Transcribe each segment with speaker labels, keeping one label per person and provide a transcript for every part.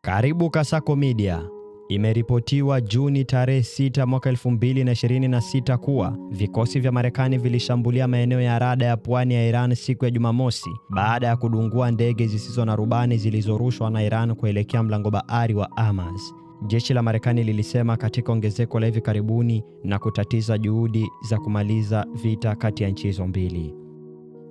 Speaker 1: Karibu Kasako Media. Imeripotiwa Juni tarehe 6 mwaka 2026 kuwa vikosi vya Marekani vilishambulia maeneo ya rada ya pwani ya Iran siku ya Jumamosi baada ya kudungua ndege zisizo na rubani zilizorushwa na Iran kuelekea mlango bahari wa Hormuz. Jeshi la Marekani lilisema katika ongezeko la hivi karibuni na kutatiza juhudi za kumaliza vita kati ya nchi hizo mbili.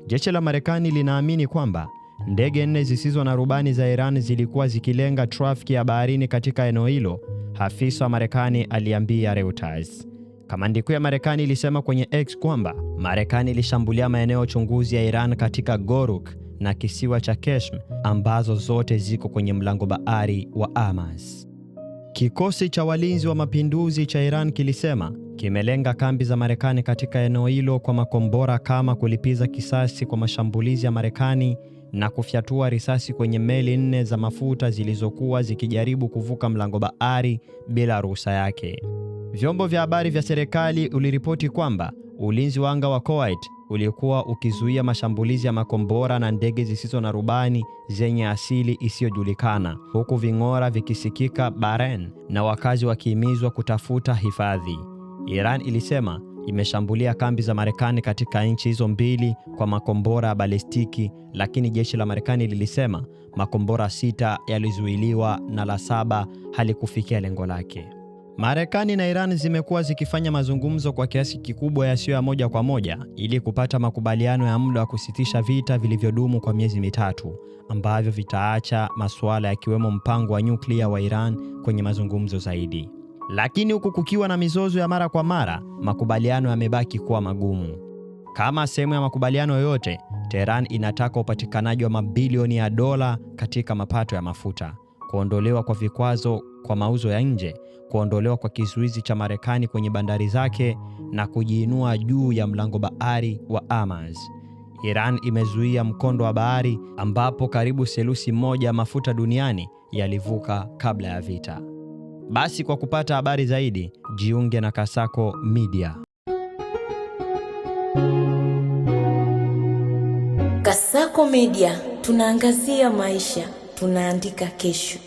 Speaker 1: Jeshi la Marekani linaamini kwamba ndege 4 zisizo na rubani za Iran zilikuwa zikilenga trafiki ya baharini katika eneo hilo, afisa wa Marekani aliambia Reuters. Kamandi kuu ya Marekani ilisema kwenye X kwamba Marekani ilishambulia maeneo chunguzi ya Iran katika Goruk na kisiwa cha Keshm ambazo zote ziko kwenye mlango bahari wa Hormuz. Kikosi cha walinzi wa mapinduzi cha Iran kilisema kimelenga kambi za Marekani katika eneo hilo kwa makombora kama kulipiza kisasi kwa mashambulizi ya Marekani na kufyatua risasi kwenye meli 4 za mafuta zilizokuwa zikijaribu kuvuka mlango bahari bila ruhusa yake. Vyombo vya habari vya serikali uliripoti kwamba ulinzi wa anga wa Kuwait ulikuwa ukizuia mashambulizi ya makombora na ndege zisizo na rubani zenye asili isiyojulikana, huku ving'ora vikisikika Bahrain na wakazi wakihimizwa kutafuta hifadhi. Iran ilisema imeshambulia kambi za Marekani katika nchi hizo mbili kwa makombora ya balistiki, lakini jeshi la Marekani lilisema makombora 6 yalizuiliwa na la 7 halikufikia lengo lake. Marekani na Iran zimekuwa zikifanya mazungumzo kwa kiasi kikubwa yasiyo ya moja kwa moja ili kupata makubaliano ya muda wa kusitisha vita vilivyodumu kwa miezi 3 ambavyo vitaacha masuala yakiwemo mpango wa nyuklia wa Iran kwenye mazungumzo zaidi. Lakini huku kukiwa na mizozo ya mara kwa mara, makubaliano yamebaki kuwa magumu. Kama sehemu ya makubaliano yoyote, Tehran inataka upatikanaji wa mabilioni ya dola katika mapato ya mafuta, kuondolewa kwa vikwazo kwa mauzo ya nje, kuondolewa kwa kizuizi cha Marekani kwenye bandari zake na kujiinua juu ya mlango bahari wa Hormuz. Iran imezuia mkondo wa bahari ambapo karibu theluthi moja ya mafuta duniani yalivuka kabla ya vita. Basi kwa kupata habari zaidi, jiunge na Kasako Media.
Speaker 2: Kasako Media, tunaangazia maisha, tunaandika kesho.